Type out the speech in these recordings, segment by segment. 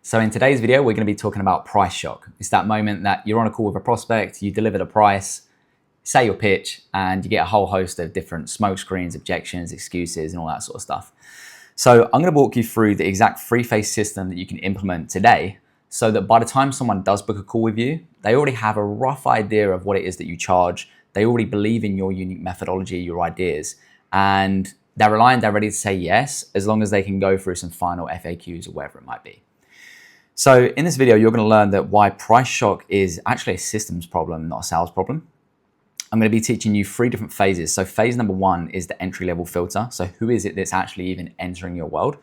So in today's video, we're going to be talking about price shock. It's that moment that you're on a call with a prospect, you deliver the price, say your pitch, and you get a whole host of different smoke screens, objections, excuses, and all that sort of stuff. So I'm going to walk you through the exact three-phase system that you can implement today so that by the time someone does book a call with you, they already have a rough idea of what it is that you charge. They already believe in your unique methodology, your ideas, and they're reliant, they're ready to say yes, as long as they can go through some final FAQs or whatever it might be. So in this video, you're going to learn that why price shock is actually a systems problem, not a sales problem. I'm going to be teaching you three different phases. So phase number one is the entry level filter. So who is it that's actually even entering your world?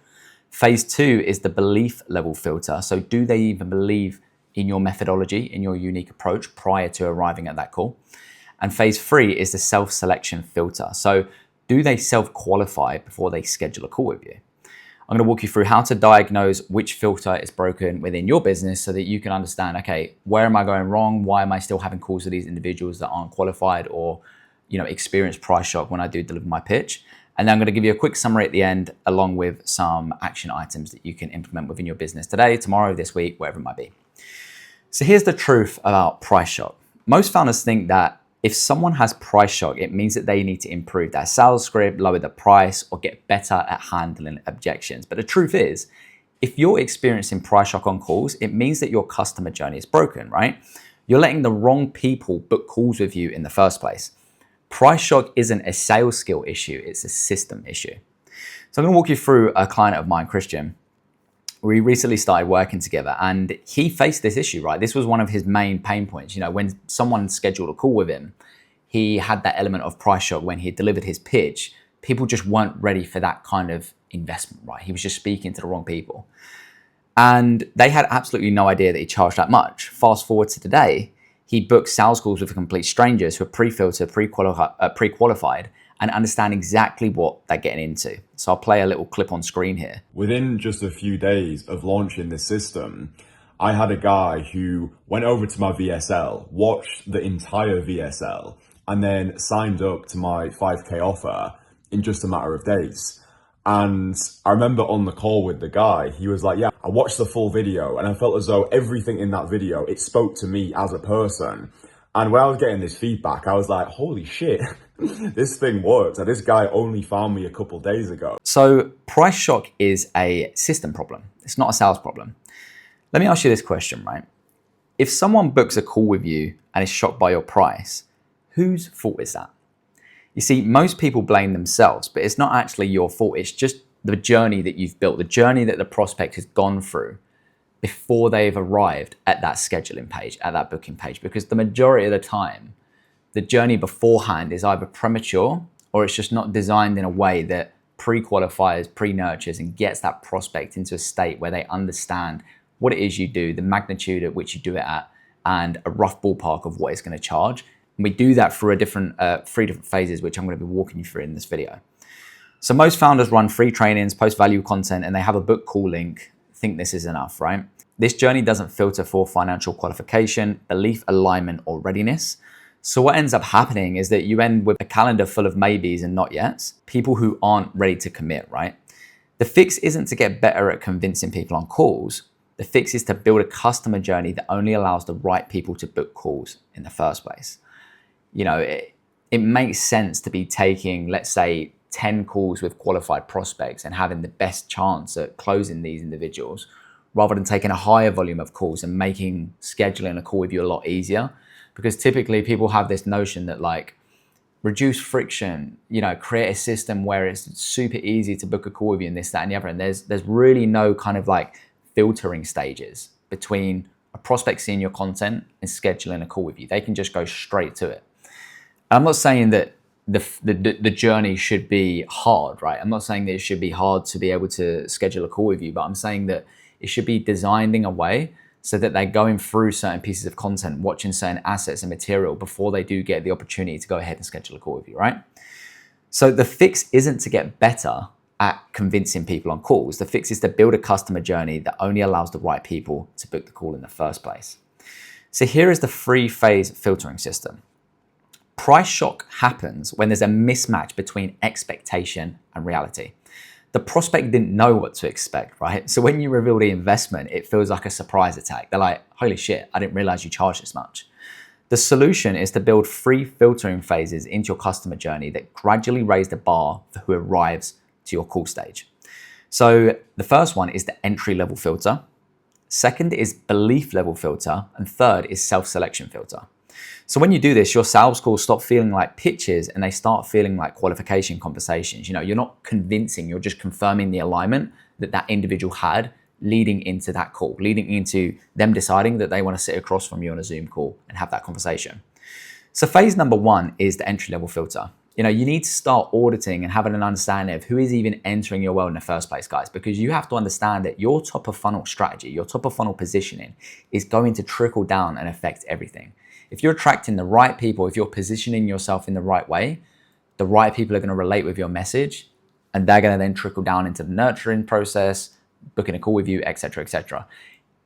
Phase two is the belief level filter. So do they even believe in your methodology, in your unique approach prior to arriving at that call? And phase three is the self-selection filter. So do they self-qualify before they schedule a call with you? I'm going to walk you through how to diagnose which filter is broken within your business so that you can understand, okay, where am I going wrong? Why am I still having calls with these individuals that aren't qualified or, experience price shock when I do deliver my pitch? And then I'm going to give you a quick summary at the end, along with some action items that you can implement within your business today, tomorrow, this week, wherever it might be. So here's the truth about price shock. Most founders think that if someone has price shock, it means that they need to improve their sales script, lower the price, or get better at handling objections. But the truth is, if you're experiencing price shock on calls, it means that your customer journey is broken, right? You're letting the wrong people book calls with you in the first place. Price shock isn't a sales skill issue, it's a system issue. So I'm gonna walk you through a client of mine, Christian. We recently started working together and he faced this issue, right? This was one of his main pain points. When someone scheduled a call with him, he had that element of price shock when he delivered his pitch. People just weren't ready for that kind of investment, right? He was just speaking to the wrong people. And they had absolutely no idea that he charged that much. Fast forward to today, he booked sales calls with complete strangers who are pre-filtered, pre-qualified, and understand exactly what they're getting into. So I'll play a little clip on screen here. Within just a few days of launching this system, I had a guy who went over to my VSL, watched the entire VSL, and then signed up to my 5K offer in just a matter of days. And I remember on the call with the guy, he was like, yeah, I watched the full video and I felt as though everything in that video, it spoke to me as a person. And when I was getting this feedback, I was like, holy shit, this thing works. And this guy only found me a couple days ago. So price shock is a system problem. It's not a sales problem. Let me ask you this question, right? If someone books a call with you and is shocked by your price, whose fault is that? You see, most people blame themselves, but it's not actually your fault. It's just the journey that you've built, the journey that the prospect has gone through before they've arrived at that scheduling page, at that booking page. Because the majority of the time, the journey beforehand is either premature or it's just not designed in a way that pre-qualifies, pre-nurtures, and gets that prospect into a state where they understand what it is you do, the magnitude at which you do it at, and a rough ballpark of what it's going to charge. And we do that through three different phases, which I'm going to be walking you through in this video. So most founders run free trainings, post value content, and they have a book call link, think this is enough, right? This journey doesn't filter for financial qualification, belief alignment, or readiness. So what ends up happening is that you end with a calendar full of maybes and not yets, people who aren't ready to commit, right? The fix isn't to get better at convincing people on calls. The fix is to build a customer journey that only allows the right people to book calls in the first place. It makes sense to be taking, let's say, 10 calls with qualified prospects and having the best chance at closing these individuals rather than taking a higher volume of calls and making scheduling a call with you a lot easier. Because typically people have this notion that reduce friction, create a system where it's super easy to book a call with you and this, that, and the other. And there's really no kind of filtering stages between a prospect seeing your content and scheduling a call with you. They can just go straight to it. I'm not saying that the journey should be hard, right? I'm not saying that it should be hard to be able to schedule a call with you, but I'm saying that it should be designed in a way so that they're going through certain pieces of content, watching certain assets and material before they do get the opportunity to go ahead and schedule a call with you, right? So the fix isn't to get better at convincing people on calls. The fix is to build a customer journey that only allows the right people to book the call in the first place. So here is the three-phase filtering system. Price shock happens when there's a mismatch between expectation and reality. the prospect didn't know what to expect, right? So when you reveal the investment, it feels like a surprise attack. They're like, holy shit, I didn't realize you charged this much. The solution is to build 3 filtering phases into your customer journey that gradually raise the bar for who arrives to your call stage. So the first one is the entry level filter. Second is belief level filter. And third is self-selection filter. So when you do this, your sales calls stop feeling like pitches and they start feeling like qualification conversations. You're not convincing, you're just confirming the alignment that that individual had leading into that call, leading into them deciding that they want to sit across from you on a Zoom call and have that conversation. So phase number 1 is the entry level filter. You need to start auditing and having an understanding of who is even entering your world in the first place, guys, because you have to understand that your top of funnel strategy, your top of funnel positioning is going to trickle down and affect everything. If you're attracting the right people, if you're positioning yourself in the right way, the right people are going to relate with your message and they're going to then trickle down into the nurturing process, booking a call with you, etc., etc.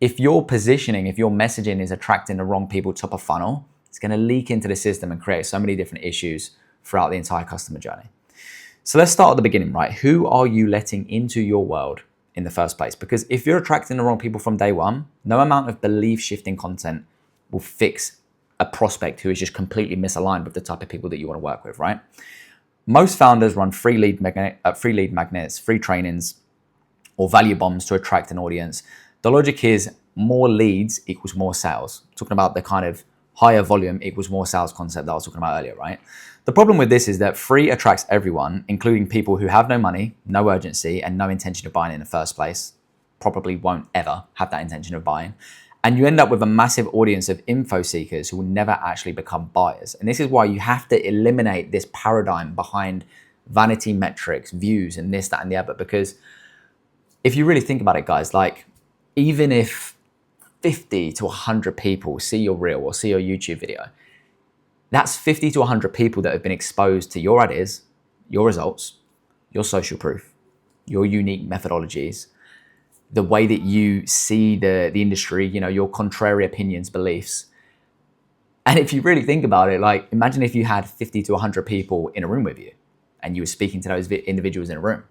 If your positioning, if your messaging is attracting the wrong people top of funnel, it's going to leak into the system and create so many different issues throughout the entire customer journey. So let's start at the beginning, right? Who are you letting into your world in the first place? Because if you're attracting the wrong people from day one, no amount of belief shifting content will fix a prospect who is just completely misaligned with the type of people that you want to work with, right? Most founders run free lead magnets, free trainings, or value bombs to attract an audience. The logic is more leads equals more sales. Talking about the kind of higher volume equals more sales concept that I was talking about earlier, right? The problem with this is that free attracts everyone, including people who have no money, no urgency, and no intention of buying in the first place. Probably won't ever have that intention of buying. And you end up with a massive audience of info seekers who will never actually become buyers. And this is why you have to eliminate this paradigm behind vanity metrics, views, and this, that, and the other. Because if you really think about it, guys, like even if 50 to 100 people see your reel or see your YouTube video, that's 50 to 100 people that have been exposed to your ideas, your results, your social proof, your unique methodologies, the way that you see the industry, your contrary opinions, beliefs. And if you really think about it, like imagine if you had 50 to 100 people in a room with you and you were speaking to those individuals in a room.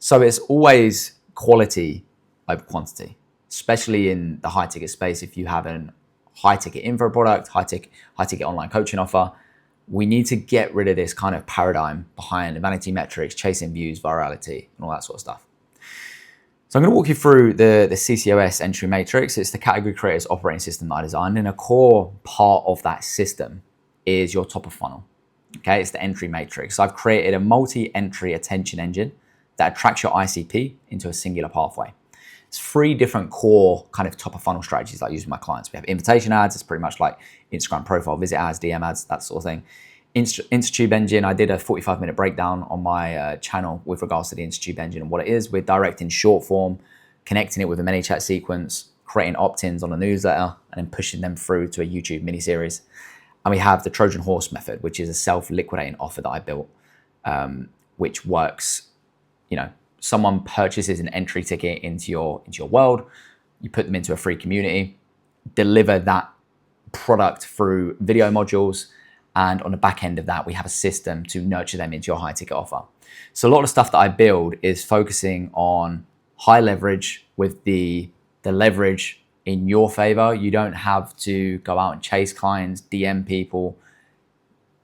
So it's always quality over quantity, especially in the high ticket space. If you have an high ticket info product, high ticket online coaching offer, we need to get rid of this kind of paradigm behind vanity metrics, chasing views, virality, and all that sort of stuff. So I'm going to walk you through the CCOS entry matrix. It's the category creators operating system that I designed, and a core part of that system is your top of funnel. Okay, it's the entry matrix. So I've created a multi-entry attention engine that attracts your ICP into a singular pathway. It's 3 different core kind of top of funnel strategies that I use with my clients. We have invitation ads. It's pretty much like Instagram profile visit ads, DM ads, that sort of thing. InstaTube engine, I did a 45-minute breakdown on my channel with regards to the InstaTube engine and what it is. We're directing short form, connecting it with a ManyChat sequence, creating opt-ins on a newsletter, and then pushing them through to a YouTube mini-series. And we have the Trojan horse method, which is a self-liquidating offer that I built, which works. Someone purchases an entry ticket into your world, you put them into a free community, deliver that product through video modules, and on the back end of that, we have a system to nurture them into your high ticket offer. So a lot of stuff that I build is focusing on high leverage with the leverage in your favor. You don't have to go out and chase clients, DM people.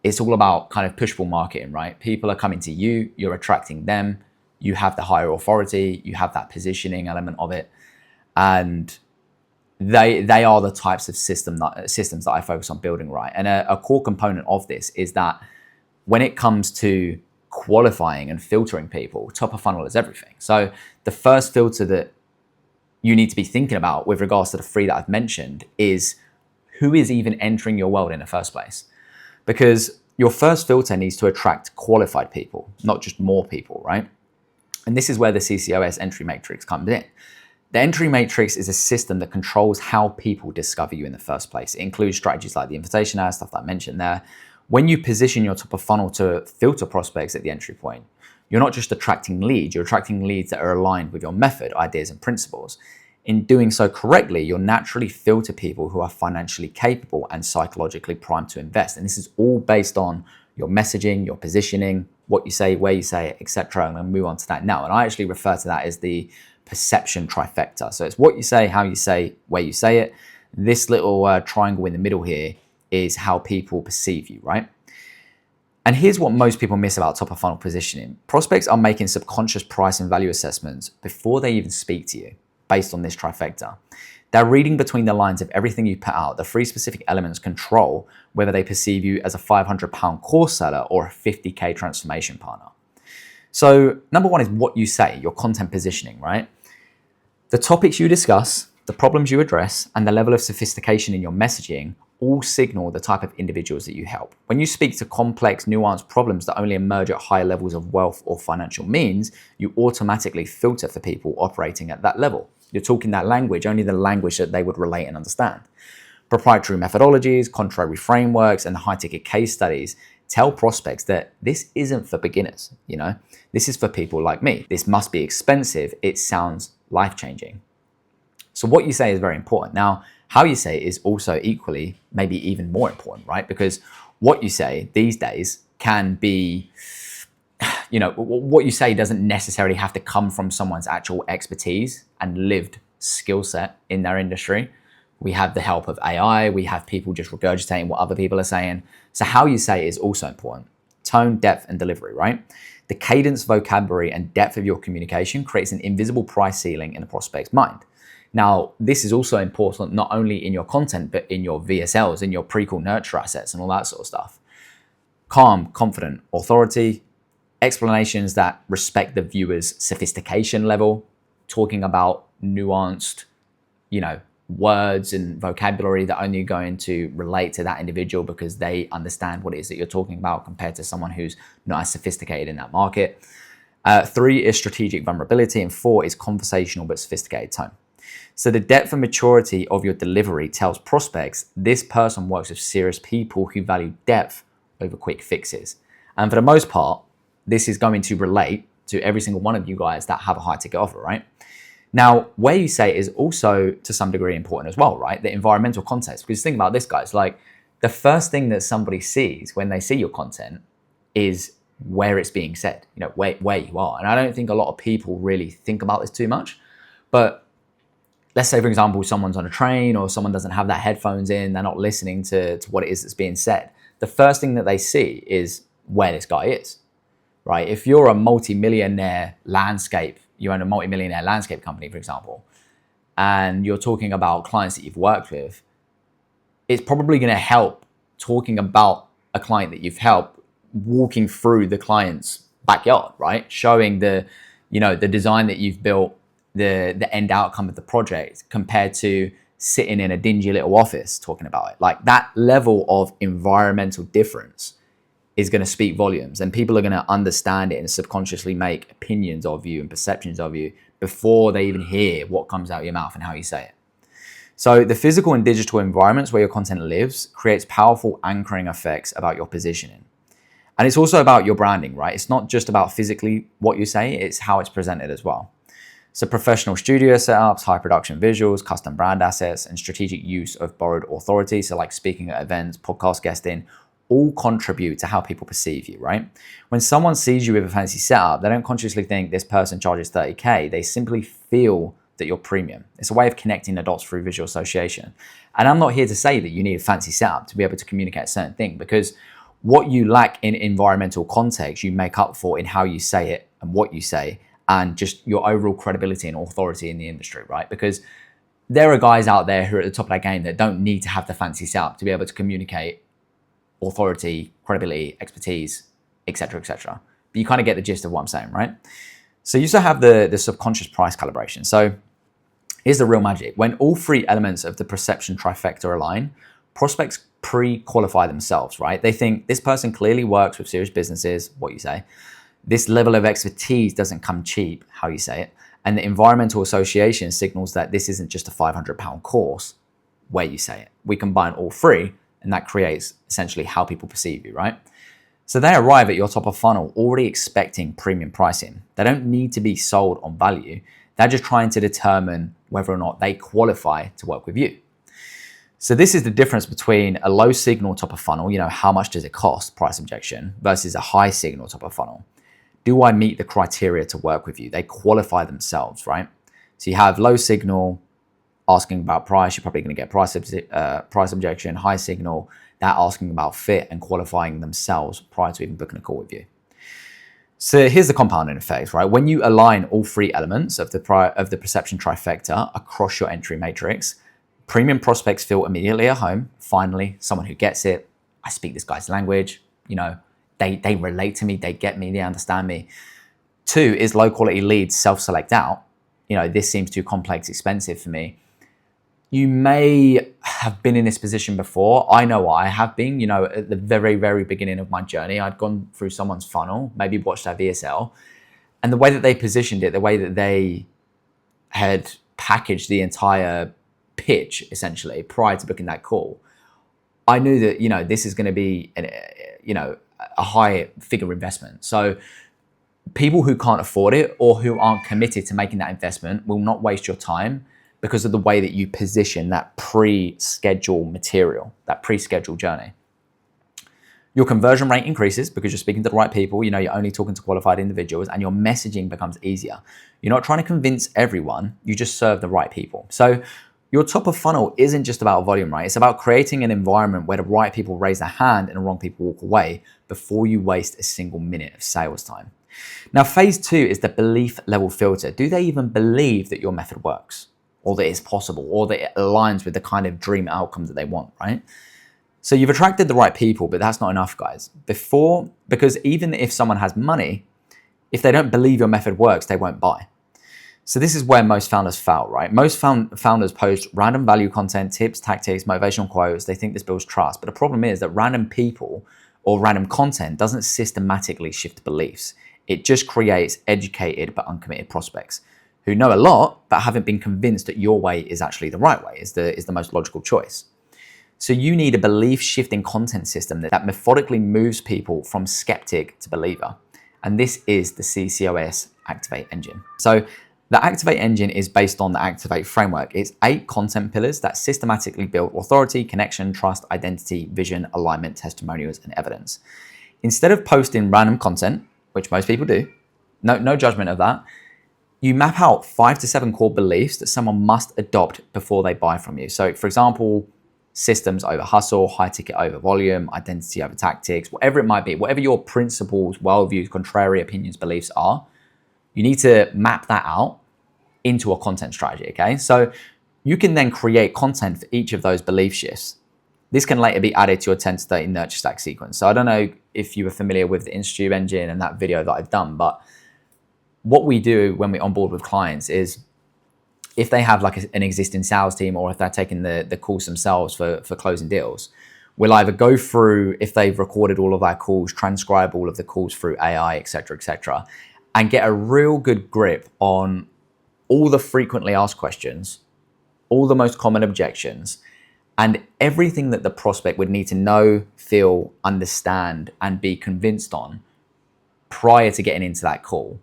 It's all about kind of push-pull marketing, right? People are coming to you, you're attracting them. You have the higher authority, you have that positioning element of it. And they are the types of systems that I focus on building, right? And a core component of this is that when it comes to qualifying and filtering people, top of funnel is everything. So the first filter that you need to be thinking about with regards to the 3 that I've mentioned is who is even entering your world in the first place. Because your first filter needs to attract qualified people, not just more people, right? And this is where the CCOS entry matrix comes in. The entry matrix is a system that controls how people discover you in the first place. It includes strategies like the invitation ad, stuff that I mentioned there. When you position your top of funnel to filter prospects at the entry point, you're not just attracting leads, you're attracting leads that are aligned with your method, ideas, and principles. In doing so correctly, you'll naturally filter people who are financially capable and psychologically primed to invest. And this is all based on your messaging, your positioning, what you say, where you say it, etc. I'm going to move on to that now. And I actually refer to that as the perception trifecta. So it's what you say, how you say, where you say it. This little triangle in the middle here is how people perceive you, right? And here's what most people miss about top of funnel positioning. Prospects are making subconscious price and value assessments before they even speak to you based on this trifecta. They're reading between the lines of everything you put out. The three specific elements control whether they perceive you as a £500 course seller or a 50K transformation partner. So number one is what you say, your content positioning, right? The topics you discuss, the problems you address, and the level of sophistication in your messaging all signal the type of individuals that you help. When you speak to complex, nuanced problems that only emerge at higher levels of wealth or financial means, you automatically filter for people operating at that level. You're talking that language, only the language that they would relate and understand. Proprietary methodologies, contrary frameworks, and high-ticket case studies tell prospects that this isn't for beginners, This is for people like me. This must be expensive. It sounds life-changing. So what you say is very important. Now, how you say it is also equally, maybe even more important, right? Because what you say these days can be, what you say doesn't necessarily have to come from someone's actual expertise and lived skill set in their industry. We have the help of AI. We have people just regurgitating what other people are saying. So how you say it is also important. Tone, depth, and delivery, right? The cadence, vocabulary, and depth of your communication creates an invisible price ceiling in the prospect's mind. Now, this is also important not only in your content, but in your VSLs, in your pre-call nurture assets and all that sort of stuff. Calm, confident, authority, explanations that respect the viewer's sophistication level, talking about nuanced, words and vocabulary that only going to relate to that individual because they understand what it is that you're talking about compared to someone who's not as sophisticated in that market. 3 is strategic vulnerability, and 4 is conversational but sophisticated tone. So the depth and maturity of your delivery tells prospects this person works with serious people who value depth over quick fixes. And for the most part, this is going to relate to every single one of you guys that have a high ticket offer, right? Now, where you say is also to some degree important as well, right? The environmental context. Because think about this, guys, like the first thing that somebody sees when they see your content is where it's being said, where you are. And I don't think a lot of people really think about this too much, but let's say, for example, someone's on a train or someone doesn't have their headphones in, they're not listening to what it is that's being said. The first thing that they see is where this guy is, right? If you're a multi-millionaire landscape, you own a multi-millionaire landscape company, for example, and you're talking about clients that you've worked with, it's probably going to help talking about a client that you've helped, walking through the client's backyard, right? Showing the design that you've built, the end outcome of the project compared to sitting in a dingy little office talking about it. Like that level of environmental difference is going to speak volumes, and people are going to understand it and subconsciously make opinions of you and perceptions of you before they even hear what comes out of your mouth and how you say it. So the physical and digital environments where your content lives creates powerful anchoring effects about your positioning. And it's also about your branding, right? It's not just about physically what you say, it's how it's presented as well. So professional studio setups, high production visuals, custom brand assets, and strategic use of borrowed authority, so like speaking at events, podcast guesting, all contribute to how people perceive you, right? When someone sees you with a fancy setup, they don't consciously think this person charges 30K. They simply feel that you're premium. It's a way of connecting the dots through visual association. And I'm not here to say that you need a fancy setup to be able to communicate a certain thing, because what you lack in environmental context, you make up for in how you say it and what you say, and just your overall credibility and authority in the industry, right? Because there are guys out there who are at the top of their game that don't need to have the fancy setup to be able to communicate authority, credibility, expertise, etc., etc. But you kind of get the gist of what I'm saying, right? So you also have the subconscious price calibration. So here's the real magic. When all 3 elements of the perception trifecta align, prospects pre-qualify themselves, right? They think this person clearly works with serious businesses, what you say. This level of expertise doesn't come cheap, how you say it. And the environmental association signals that this isn't just a £500 course, where you say it. We combine all 3, and that creates essentially how people perceive you, right? So they arrive at your top of funnel already expecting premium pricing. They don't need to be sold on value. They're just trying to determine whether or not they qualify to work with you. So this is the difference between a low signal top of funnel, how much does it cost, price objection, versus a high signal top of funnel. Do I meet the criteria to work with you? They qualify themselves, right? So you have low signal asking about price, you're probably going to get price objection. High signal, they're asking about fit and qualifying themselves prior to even booking a call with you. So here's the compounding effect, right? When you align all three elements of the perception trifecta across your entry matrix, premium prospects feel immediately at home. Finally, someone who gets it. I speak this guy's language. They relate to me. They get me. They understand me. 2 is low quality leads self-select out. This seems too complex, expensive for me. You may have been in this position before. I know I have been, at the very, very beginning of my journey. I'd gone through someone's funnel, maybe watched their VSL, and the way that they positioned it, the way that they had packaged the entire pitch, essentially, prior to booking that call, I knew that, this is going to be, a high figure investment. So people who can't afford it or who aren't committed to making that investment will not waste your time because of the way that you position that pre-scheduled material, that pre-scheduled journey. Your conversion rate increases because you're speaking to the right people, you're only talking to qualified individuals, and your messaging becomes easier. You're not trying to convince everyone, you just serve the right people. So your top of funnel isn't just about volume, right? It's about creating an environment where the right people raise their hand and the wrong people walk away before you waste a single minute of sales time. Now, phase 2 is the belief level filter. Do they even believe that your method works, or that it's possible, or that it aligns with the kind of dream outcome that they want, right? So you've attracted the right people, but that's not enough, guys. Because even if someone has money, if they don't believe your method works, they won't buy. So this is where most founders fail, right? Most founders post random value content, tips, tactics, motivational quotes. They think this builds trust. But the problem is that random people or random content doesn't systematically shift beliefs. It just creates educated but uncommitted prospects who know a lot but haven't been convinced that your way is actually the right way, is the most logical choice. So you need a belief shifting content system that methodically moves people from skeptic to believer. And this is the CCOS Activate engine. So the Activate engine is based on the Activate framework. It's 8 content pillars that systematically build authority, connection, trust, identity, vision, alignment, testimonials, and evidence. Instead of posting random content, which most people do, no judgment of that, you map out 5 to 7 core beliefs that someone must adopt before they buy from you. So for example, systems over hustle, high ticket over volume, identity over tactics, whatever it might be, whatever your principles, worldviews, contrary opinions, beliefs are, you need to map that out into a content strategy, okay? So you can then create content for each of those belief shifts. This can later be added to your 10 to 30 nurture stack sequence. So I don't know if you were familiar with the InstaTube engine and that video that I've done, but what we do when we onboard with clients is if they have like an existing sales team or if they're taking the calls themselves for closing deals, we'll either go through, if they've recorded all of our calls, transcribe all of the calls through AI, et cetera, and get a real good grip on all the frequently asked questions, all the most common objections, and everything that the prospect would need to know, feel, understand, and be convinced on prior to getting into that call.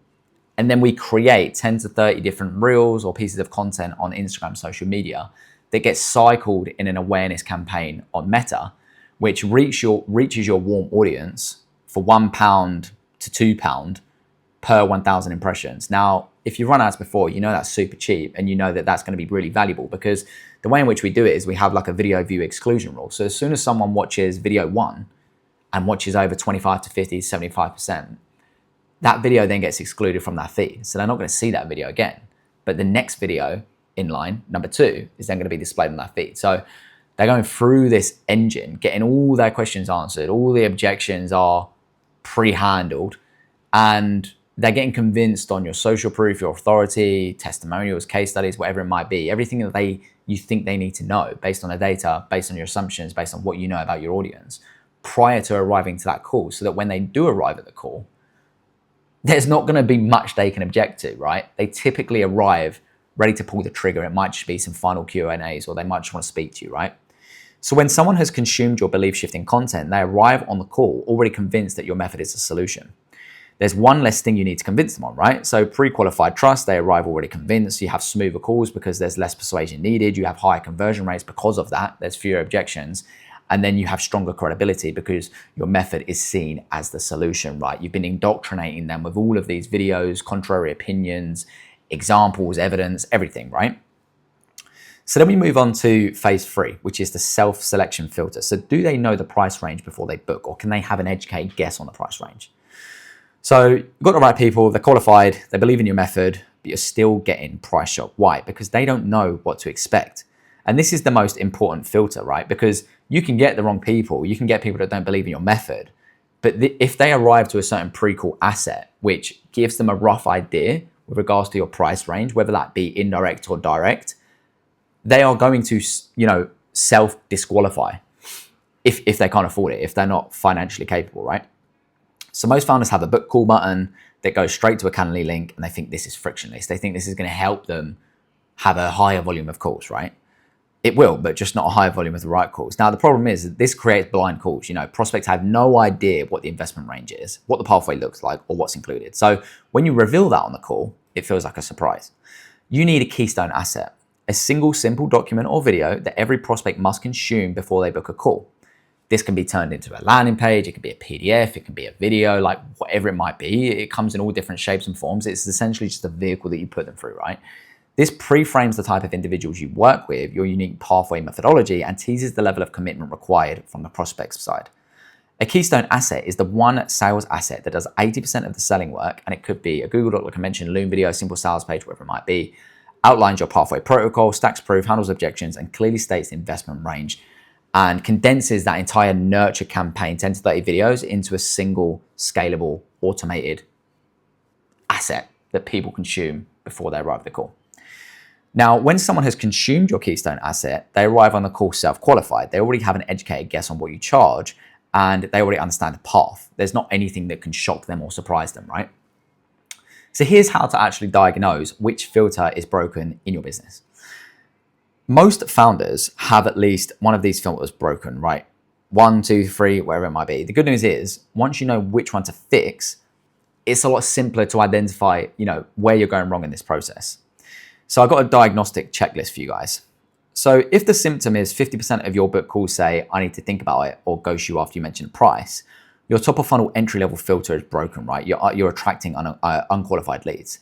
And then we create 10 to 30 different reels or pieces of content on Instagram, social media that gets cycled in an awareness campaign on Meta, which reaches your warm audience for £1 to £2 per 1,000 impressions. Now, if you've run ads before, you know that's super cheap and you know that that's going to be really valuable because the way in which we do it is we have like a video view exclusion rule. So as soon as someone watches video 1 and watches over 25 to 50, 75%, that video then gets excluded from that feed. So they're not going to see that video again. But the next video in line, number 2, is then going to be displayed on that feed. So they're going through this engine, getting all their questions answered. All the objections are pre-handled and they're getting convinced on your social proof, your authority, testimonials, case studies, whatever it might be, everything that you think they need to know based on the data, based on your assumptions, based on what you know about your audience prior to arriving to that call, so that when they do arrive at the call, there's not going to be much they can object to, right? They typically arrive ready to pull the trigger. It might just be some final Q&As or they might just want to speak to you, right? So when someone has consumed your belief shifting content, they arrive on the call already convinced that your method is a solution. there's one less thing you need to convince them on, right? So pre-qualified trust, they arrive already convinced. You have smoother calls because there's less persuasion needed. You have higher conversion rates because of that. There's fewer objections. And then you have stronger credibility because your method is seen as the solution, right? You've been indoctrinating them with all of these videos, contrary opinions, examples, evidence, everything, right? So then we move on to phase 3, which is the self-selection filter. So do they know the price range before they book, or can they have an educated guess on the price range? So you've got the right people, they're qualified, they believe in your method, but you're still getting price shock. Why? Because they don't know what to expect. And this is the most important filter, right? Because you can get the wrong people, you can get people that don't believe in your method, but if they arrive to a certain pre-call asset, which gives them a rough idea with regards to your price range, whether that be indirect or direct, they are going to, self-disqualify if they can't afford it, if they're not financially capable, right? So most founders have a book call button that goes straight to a Calendly link, and they think this is frictionless. They think this is going to help them have a higher volume of calls, right? It will, but just not a higher volume of the right calls. Now, the problem is that this creates blind calls. Prospects have no idea what the investment range is, what the pathway looks like, or what's included. So when you reveal that on the call, it feels like a surprise. You need a keystone asset, a single simple document or video that every prospect must consume before they book a call. This can be turned into a landing page, it can be a PDF, it can be a video, like whatever it might be. It comes in all different shapes and forms. It's essentially just a vehicle that you put them through, right? This pre-frames the type of individuals you work with, your unique pathway methodology, and teases the level of commitment required from the prospect's side. A keystone asset is the one sales asset that does 80% of the selling work, and it could be a Google Doc, like I mentioned, Loom video, simple sales page, whatever it might be, outlines your pathway protocol, stacks proof, handles objections, and clearly states the investment range, and condenses that entire nurture campaign, 10 to 30 videos, into a single, scalable, automated asset that people consume before they arrive at the call. Now, when someone has consumed your keystone asset, they arrive on the call self-qualified. They already have an educated guess on what you charge, and they already understand the path. There's not anything that can shock them or surprise them, right? So here's how to actually diagnose which filter is broken in your business. Most founders have at least one of these filters broken, right? 1, 2, 3, wherever it might be. The good news is, once you know which one to fix, it's a lot simpler to identify, where you're going wrong in this process. So I've got a diagnostic checklist for you guys. So if the symptom is 50% of your book calls say, I need to think about it, or ghost you after you mention price, your top of funnel entry level filter is broken, right? You're attracting unqualified leads.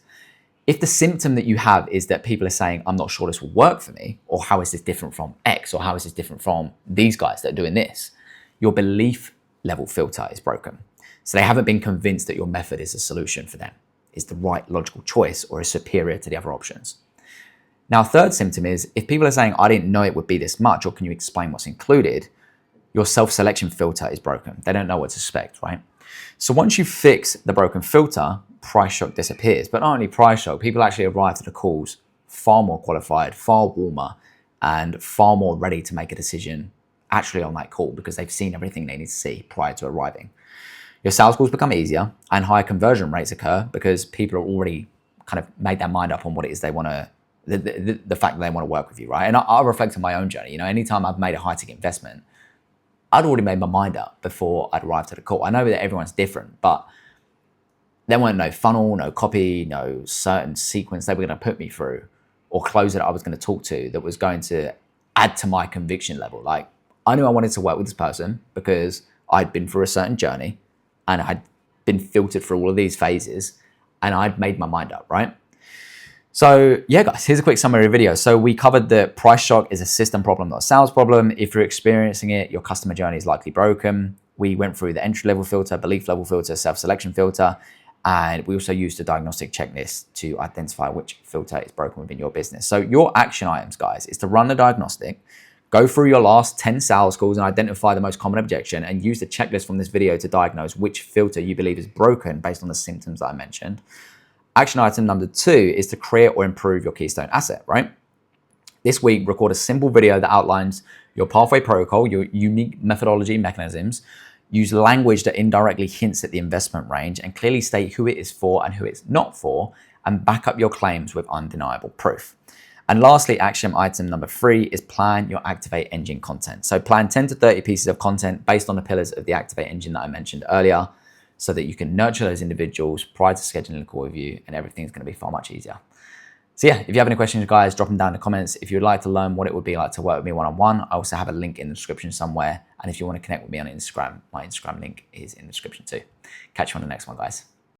If the symptom that you have is that people are saying, I'm not sure this will work for me, or how is this different from X, or how is this different from these guys that are doing this, your belief level filter is broken. So they haven't been convinced that your method is a solution for them, is the right logical choice, or is superior to the other options. Now, third symptom is if people are saying, I didn't know it would be this much, or can you explain what's included? Your self-selection filter is broken. They don't know what to expect, right? So once you fix the broken filter, price shock disappears. But not only price shock, people actually arrive to the calls far more qualified, far warmer, and far more ready to make a decision actually on that call because they've seen everything they need to see prior to arriving. Your sales calls become easier and higher conversion rates occur because people are already kind of made their mind up on what it is they want to, the fact that they want to work with you, right? And I'll reflect on my own journey. Anytime I've made a high ticket investment, I'd already made my mind up before I'd arrived at the call. I know that everyone's different, but there weren't no funnel, no copy, no certain sequence they were going to put me through or closer that I was going to talk to that was going to add to my conviction level. Like, I knew I wanted to work with this person because I'd been through a certain journey and I'd been filtered through all of these phases and I'd made my mind up, right? So yeah, guys, here's a quick summary video. So we covered that price shock is a system problem, not a sales problem. If you're experiencing it, your customer journey is likely broken. We went through the entry level filter, belief level filter, self-selection filter, and we also used a diagnostic checklist to identify which filter is broken within your business. So your action items, guys, is to run the diagnostic, go through your last 10 sales calls and identify the most common objection and use the checklist from this video to diagnose which filter you believe is broken based on the symptoms that I mentioned. Action item number 2 is to create or improve your keystone asset, right? This week, record a simple video that outlines your pathway protocol, your unique methodology mechanisms, use language that indirectly hints at the investment range and clearly state who it is for and who it's not for, and back up your claims with undeniable proof. And lastly, action item number 3 is plan your Activate Engine content. So plan 10 to 30 pieces of content based on the pillars of the Activate Engine that I mentioned earlier. so that you can nurture those individuals prior to scheduling a call with you, and everything's going to be far much easier. So yeah, if you have any questions, guys, drop them down in the comments. If you'd like to learn what it would be like to work with me one-on-one, I also have a link in the description somewhere. And if you want to connect with me on Instagram, my Instagram link is in the description too. Catch you on the next one, guys.